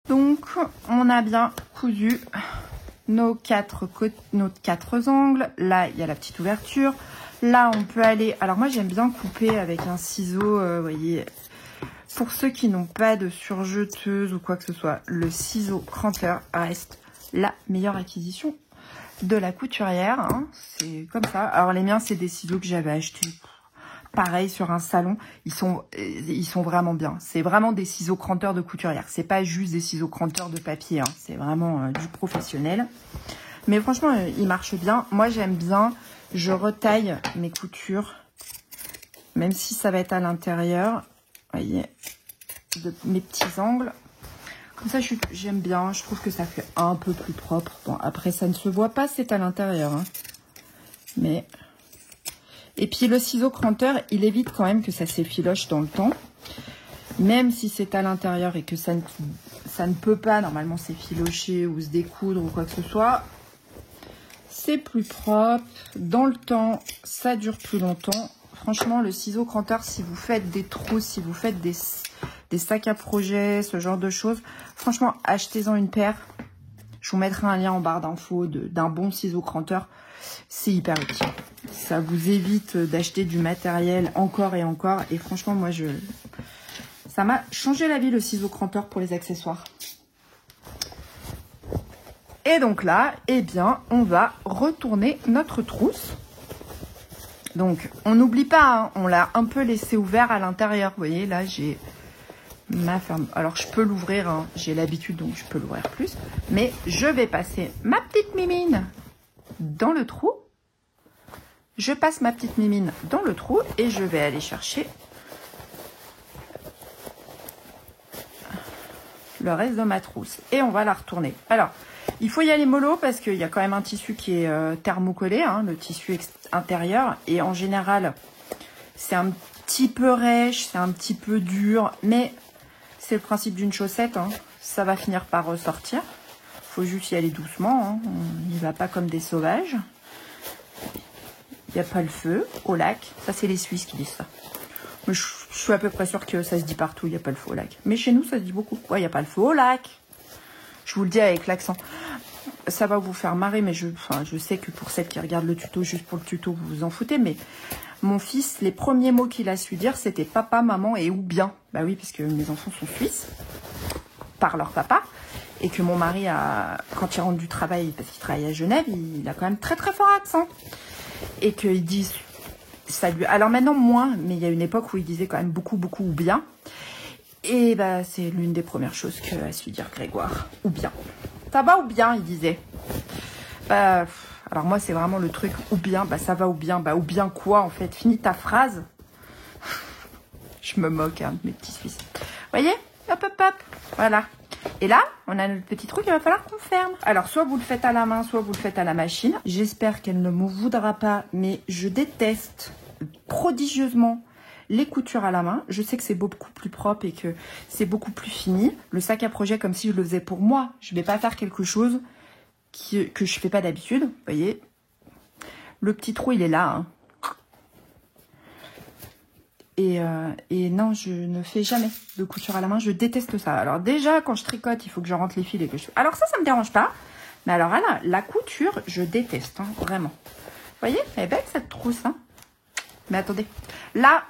Donc, on a bien cousu nos 4 angles. Là, il y a la petite ouverture. Là, on peut aller... Alors, moi, j'aime bien couper avec un ciseau, vous voyez. Pour ceux qui n'ont pas de surjeteuse ou quoi que ce soit, le ciseau cranteur reste la meilleure acquisition de la couturière. Hein. C'est comme ça. Alors, les miens, c'est des ciseaux que j'avais achetés. Pareil sur un salon, ils sont vraiment bien. C'est vraiment des ciseaux cranteurs de couturière. C'est pas juste des ciseaux cranteurs de papier. Hein. C'est vraiment du professionnel. Mais franchement, ils marchent bien. Moi, j'aime bien. Je retaille mes coutures, même si ça va être à l'intérieur. Vous voyez, de mes petits angles. Comme ça, j'aime bien. Je trouve que ça fait un peu plus propre. Bon, après, ça ne se voit pas, c'est à l'intérieur. Hein. Mais... Et puis le ciseau cranteur, il évite quand même que ça s'effiloche dans le temps. Même si c'est à l'intérieur et que ça ne peut pas normalement s'effilocher ou se découdre ou quoi que ce soit. C'est plus propre. Dans le temps, ça dure plus longtemps. Franchement, le ciseau cranteur, si vous faites des trousses, si vous faites des sacs à projet, ce genre de choses, franchement, achetez-en une paire. Je vous mettrai un lien en barre d'infos d'un bon ciseau cranteur. C'est hyper utile. Ça vous évite d'acheter du matériel encore et encore. Et franchement, moi, ça m'a changé la vie, le ciseau cranteur pour les accessoires. Et donc là, eh bien, on va retourner notre trousse. Donc, on n'oublie pas, hein, on l'a un peu laissé ouvert à l'intérieur. Vous voyez, là, j'ai ma ferme. Alors, je peux l'ouvrir, hein, j'ai l'habitude, donc je peux l'ouvrir plus. Mais je vais passer ma petite mimine dans le trou. Je passe ma petite mimine dans le trou et je vais aller chercher le reste de ma trousse. Et on va la retourner. Alors, il faut y aller mollo parce qu'il y a quand même un tissu qui est thermocollé, hein, le tissu intérieur. Et en général, c'est un petit peu rêche, c'est un petit peu dur. Mais c'est le principe d'une chaussette, hein, ça va finir par ressortir. Il faut juste y aller doucement, hein, on n'y va pas comme des sauvages. Il n'y a pas le feu au lac. Ça, c'est les Suisses qui disent ça. Mais je suis à peu près sûre que ça se dit partout, il n'y a pas le feu au lac. Mais chez nous, ça se dit beaucoup. Ouais, il n'y a pas le feu au lac. Je vous le dis avec l'accent. Ça va vous faire marrer, mais je sais que pour celles qui regardent le tuto, juste pour le tuto, vous vous en foutez. Mais mon fils, les premiers mots qu'il a su dire, c'était papa, maman et ou bien. Bah oui, parce que mes enfants sont suisses. par leur papa. Et que mon mari, quand il rentre du travail, parce qu'il travaille à Genève, il a quand même très très fort accent. Et qu'il dit salut. Alors maintenant moins, mais il y a une époque où il disait quand même beaucoup ou bien. Et bah c'est l'une des premières choses qu'a su dire Grégoire. Ou bien. Ça va ou bien, il disait. Bah, alors moi c'est vraiment le truc ou bien, bah ça va ou bien. Bah ou bien quoi en fait? Finis ta phrase. Je me moque hein, de mes petits Suisses. Vous voyez? Hop hop hop. Voilà. Et là, on a notre petit truc, il va falloir qu'on ferme. Alors, soit vous le faites à la main, soit vous le faites à la machine. J'espère qu'elle ne me voudra pas, mais je déteste prodigieusement les coutures à la main. Je sais que c'est beaucoup plus propre et que c'est beaucoup plus fini. Le sac à projet, comme si je le faisais pour moi. Je ne vais pas faire quelque chose que je ne fais pas d'habitude. Vous voyez, le petit trou, il est là, hein. Et non, je ne fais jamais de couture à la main. Je déteste ça. Alors déjà, quand je tricote, il faut que je rentre les fils et que je... Alors ça me dérange pas. Mais alors là, la couture, je déteste, hein, vraiment. Vous voyez, elle est belle cette trousse. Hein. Mais attendez. Là,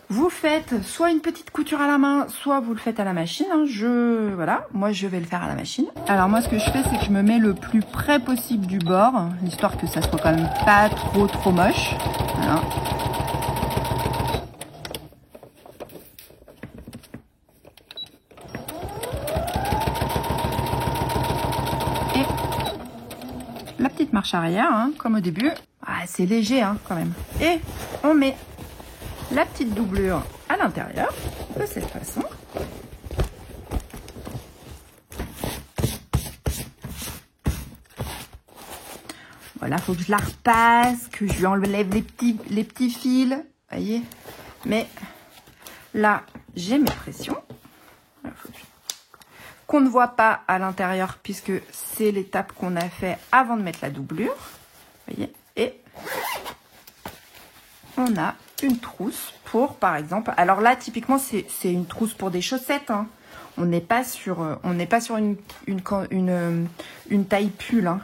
vous faites soit une petite couture à la main, soit vous le faites à la machine. Hein. Voilà, moi je vais le faire à la machine. Alors moi, ce que je fais, c'est que je me mets le plus près possible du bord, histoire que ça soit quand même pas trop moche. Voilà. Marche arrière, hein, comme au début. Ah, c'est léger, hein, quand même. Et on met la petite doublure à l'intérieur, de cette façon. Voilà, faut que je la repasse, que je lui enlève les petits fils. Voyez. Mais là, j'ai mes pressions. Qu'on ne voit pas à l'intérieur puisque c'est l'étape qu'on a fait avant de mettre la doublure. Vous voyez, et on a une trousse pour, par exemple, alors là typiquement c'est une trousse pour des chaussettes. Hein. On n'est pas sur une taille pull. Hein.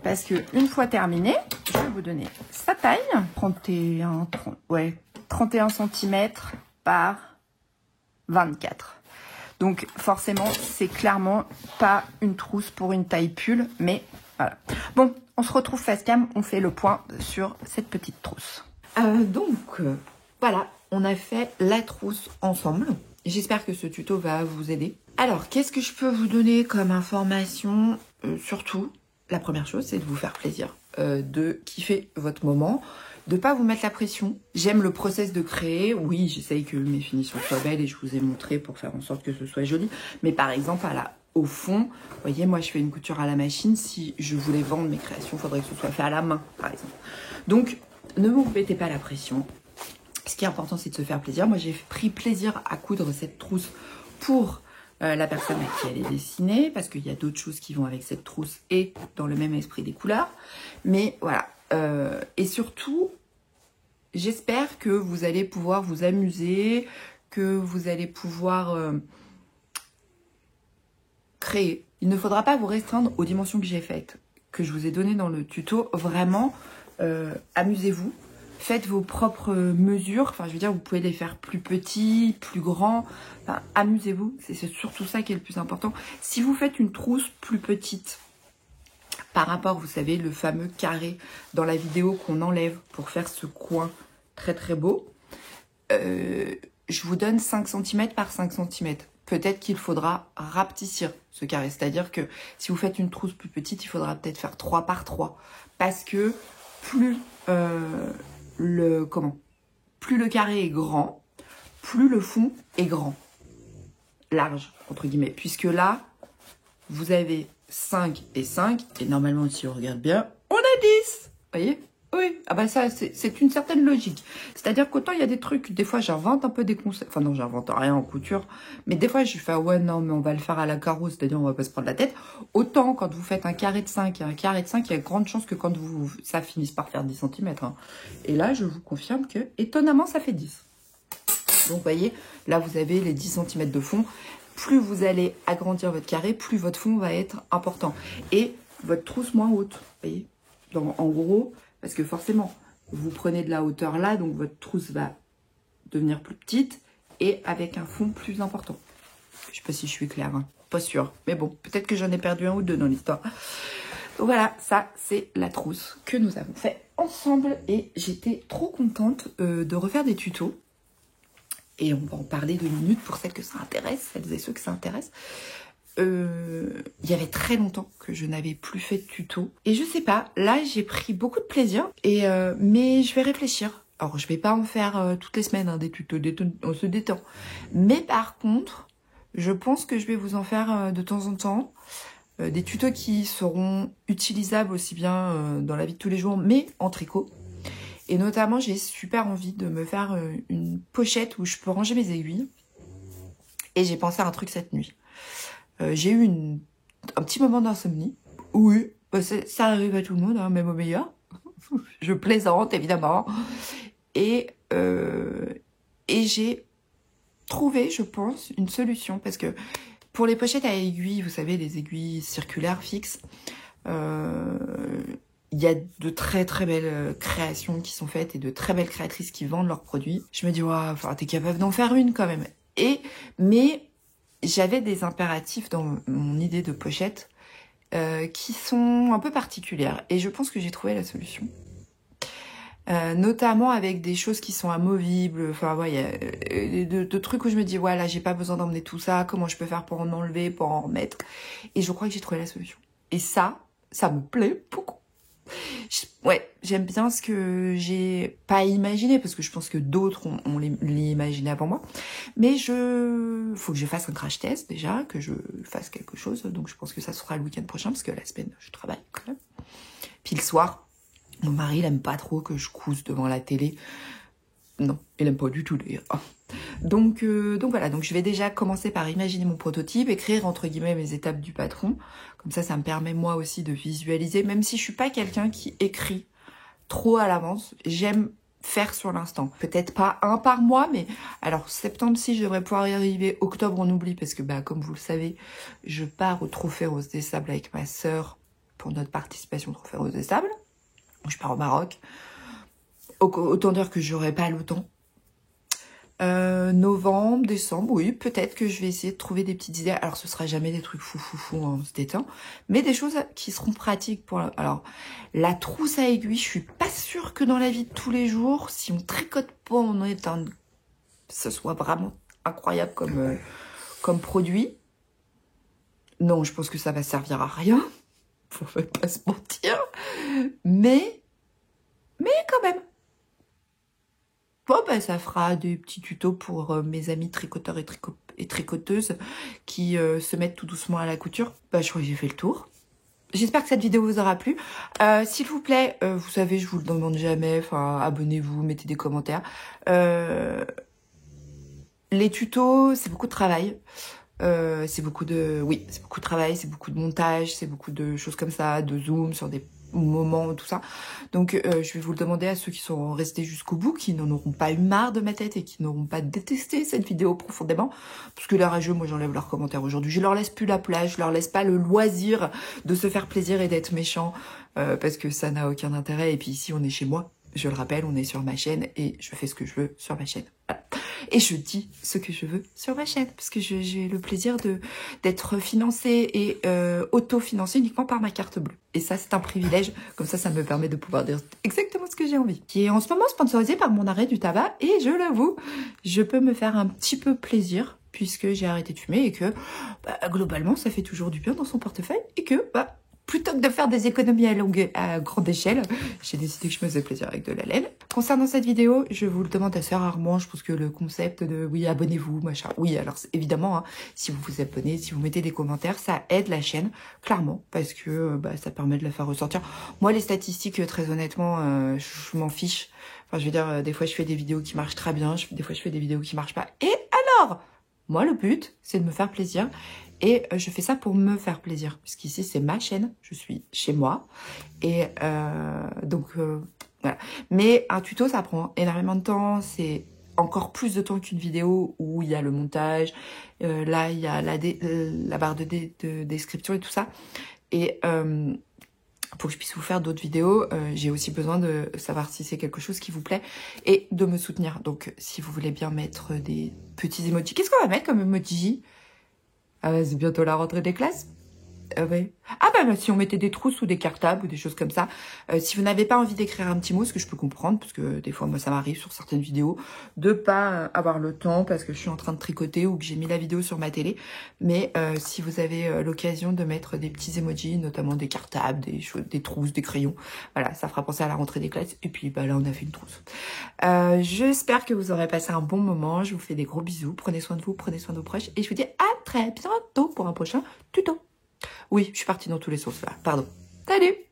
Parce que une fois terminé, je vais vous donner sa taille, 31 cm par 24. Donc forcément, c'est clairement pas une trousse pour une taille pull, mais voilà. Bon, on se retrouve face cam, on fait le point sur cette petite trousse. Voilà, on a fait la trousse ensemble. J'espère que ce tuto va vous aider. Alors, qu'est-ce que je peux vous donner comme information? Surtout, la première chose, c'est de vous faire plaisir, de kiffer votre moment, de pas vous mettre la pression. J'aime le process de créer. Oui, j'essaye que mes finitions soient belles et je vous ai montré pour faire en sorte que ce soit joli. Mais par exemple, au fond, vous voyez, moi je fais une couture à la machine. Si je voulais vendre mes créations, il faudrait que ce soit fait à la main, par exemple. Donc, ne vous mettez pas la pression. Ce qui est important, c'est de se faire plaisir. Moi, j'ai pris plaisir à coudre cette trousse pour la personne à qui elle est dessinée, parce qu'il y a d'autres choses qui vont avec cette trousse et dans le même esprit des couleurs. Mais voilà. Et surtout, j'espère que vous allez pouvoir vous amuser, que vous allez pouvoir créer. Il ne faudra pas vous restreindre aux dimensions que j'ai faites, que je vous ai données dans le tuto. Vraiment, amusez-vous. Faites vos propres mesures. Enfin, je veux dire, vous pouvez les faire plus petits, plus grands. Enfin, amusez-vous. C'est surtout ça qui est le plus important. Si vous faites une trousse plus petite, par rapport, vous savez, le fameux carré dans la vidéo qu'on enlève pour faire ce coin très très beau, je vous donne 5 cm par 5 cm. Peut-être qu'il faudra rapetissir ce carré. C'est-à-dire que si vous faites une trousse plus petite, il faudra peut-être faire 3 par 3. Parce que plus le carré est grand, plus le fond est grand. Large, entre guillemets. Puisque là, vous avez 5 et 5. Et normalement, si on regarde bien, on a 10. Vous voyez? Oui. Ah bah ça, c'est une certaine logique. C'est-à-dire qu'autant il y a des trucs, des fois j'invente un peu des concepts. Enfin non, j'invente rien en couture. Mais des fois je fais, ouais non, mais on va le faire à la carreau, c'est-à-dire on va pas se prendre la tête. Autant quand vous faites un carré de 5 et un carré de 5, il y a grande chance que quand ça finisse par faire 10 cm. Hein. Et là, je vous confirme que, étonnamment, ça fait 10. Donc vous voyez, là vous avez les 10 cm de fond. Plus vous allez agrandir votre carré, plus votre fond va être important. Et votre trousse moins haute, vous voyez. Donc, en gros, parce que forcément, vous prenez de la hauteur là, donc votre trousse va devenir plus petite et avec un fond plus important. Je sais pas si je suis claire, hein. Pas sûre. Mais bon, peut-être que j'en ai perdu un ou deux dans l'histoire. Voilà, ça c'est la trousse que nous avons fait ensemble et j'étais trop contente de refaire des tutos. Et on va en parler 2 minutes pour celles que ça intéresse, celles et ceux que ça intéresse. Il y avait très longtemps que je n'avais plus fait de tuto. Et je sais pas, là j'ai pris beaucoup de plaisir, mais je vais réfléchir. Alors je vais pas en faire toutes les semaines hein, des tutos, on se détend. Mais par contre, je pense que je vais vous en faire de temps en temps. Des tutos qui seront utilisables aussi bien dans la vie de tous les jours, mais en tricot. Et notamment, j'ai super envie de me faire une pochette où je peux ranger mes aiguilles. Et j'ai pensé à un truc cette nuit. J'ai eu un petit moment d'insomnie. Oui, bah ça arrive à tout le monde, hein, même au meilleur. Je plaisante, évidemment. Et j'ai trouvé, je pense, une solution. Parce que pour les pochettes à aiguilles, vous savez, les aiguilles circulaires fixes, il y a de très très belles créations qui sont faites et de très belles créatrices qui vendent leurs produits. Je me dis, ouais, enfin, t'es capable d'en faire une quand même. Mais j'avais des impératifs dans mon idée de pochette qui sont un peu particulières. Et je pense que j'ai trouvé la solution. Notamment avec des choses qui sont amovibles, enfin ouais, y a de trucs où je me dis ouais là j'ai pas besoin d'emmener tout ça, comment je peux faire pour en enlever, pour en remettre, et je crois que j'ai trouvé la solution. Et ça me plaît beaucoup. Ouais, j'aime bien ce que j'ai pas imaginé, parce que je pense que d'autres ont imaginé avant moi, mais faut que je fasse un crash test déjà, que je fasse quelque chose, donc je pense que ça sera le week-end prochain, parce que la semaine je travaille quand même. Puis le soir, mon mari, il aime pas trop que je couse devant la télé. Non, il aime pas du tout d'ailleurs. Donc voilà, donc je vais déjà commencer par imaginer mon prototype, écrire entre guillemets mes étapes du patron. Comme ça me permet moi aussi de visualiser, même si je suis pas quelqu'un qui écrit trop à l'avance. J'aime faire sur l'instant. Peut-être pas un par mois, mais alors septembre si je devrais pouvoir y arriver. Octobre on oublie parce que bah comme vous le savez, je pars au Trophée Rose des Sables avec ma sœur pour notre participation au Trophée Rose des Sables. Je pars au Maroc. Autant dire que j'aurai pas le temps. Novembre, décembre, oui, peut-être que je vais essayer de trouver des petites idées. Alors, ce sera jamais des trucs fou, on se détend. Mais des choses qui seront pratiques pour... Alors, la trousse à aiguille, je suis pas sûre que dans la vie de tous les jours, si on tricote pas, ce soit vraiment incroyable comme produit. Non, je pense que ça va servir à rien. Faut pas se mentir. Mais quand même. Bon, bah, ça fera des petits tutos pour mes amis tricoteurs et tricoteuses qui se mettent tout doucement à la couture. Bah, je crois que j'ai fait le tour. J'espère que cette vidéo vous aura plu. S'il vous plaît, vous savez, je vous le demande jamais, enfin, abonnez-vous, mettez des commentaires. Les tutos, c'est beaucoup de travail. C'est beaucoup de travail, c'est beaucoup de montage, c'est beaucoup de choses comme ça, de zoom sur des moments, tout ça. Donc je vais vous le demander à ceux qui sont restés jusqu'au bout, qui n'en auront pas eu marre de ma tête et qui n'auront pas détesté cette vidéo profondément, parce que leur rageux, moi j'enlève leurs commentaires aujourd'hui. Je leur laisse plus la plage, je leur laisse pas le loisir de se faire plaisir et d'être méchant, parce que ça n'a aucun intérêt. Et puis ici on est chez moi, je le rappelle, on est sur ma chaîne et je fais ce que je veux sur ma chaîne. Voilà. Et je dis ce que je veux sur ma chaîne, parce que j'ai le plaisir d'être financée et auto-financée uniquement par ma carte bleue. Et ça, c'est un privilège. Comme ça me permet de pouvoir dire exactement ce que j'ai envie. Qui est en ce moment sponsorisé par mon arrêt du tabac. Et je l'avoue, je peux me faire un petit peu plaisir, puisque j'ai arrêté de fumer et que, bah, globalement, ça fait toujours du bien dans son portefeuille. Et que, bah, plutôt que de faire des économies à grande échelle, j'ai décidé que je me faisais plaisir avec de la laine. Concernant cette vidéo, je vous le demande assez rarement. Je pense que le concept de oui, abonnez-vous, machin. Oui, alors évidemment, hein, si vous vous abonnez, si vous mettez des commentaires, ça aide la chaîne, clairement, parce que bah, ça permet de la faire ressortir. Moi, les statistiques, très honnêtement, je m'en fiche. Enfin, je veux dire, des fois, je fais des vidéos qui marchent très bien, des fois, je fais des vidéos qui marchent pas. Et alors, moi, le but, c'est de me faire plaisir. Et je fais ça pour me faire plaisir, puisqu'ici c'est ma chaîne, je suis chez moi. Et donc voilà. Mais un tuto, ça prend énormément de temps, c'est encore plus de temps qu'une vidéo où il y a le montage, là il y a la barre de description et tout ça. Et pour que je puisse vous faire d'autres vidéos, j'ai aussi besoin de savoir si c'est quelque chose qui vous plaît et de me soutenir. Donc si vous voulez bien mettre des petits emojis, qu'est-ce qu'on va mettre comme emoji ? Ah ouais, c'est bientôt la rentrée des classes. Ouais. Ah bah si on mettait des trousses ou des cartables ou des choses comme ça. Si vous n'avez pas envie d'écrire un petit mot, ce que je peux comprendre, parce que des fois moi ça m'arrive sur certaines vidéos, de pas avoir le temps parce que je suis en train de tricoter ou que j'ai mis la vidéo sur ma télé. Mais si vous avez l'occasion de mettre des petits emojis, notamment des cartables, des trousses, des crayons, voilà, ça fera penser à la rentrée des classes. Et puis bah là on a fait une trousse. J'espère que vous aurez passé un bon moment. Je vous fais des gros bisous. Prenez soin de vous, prenez soin de vos proches. Et je vous dis à très bientôt pour un prochain tuto. Oui, je suis partie dans tous les sens là. Pardon. Salut!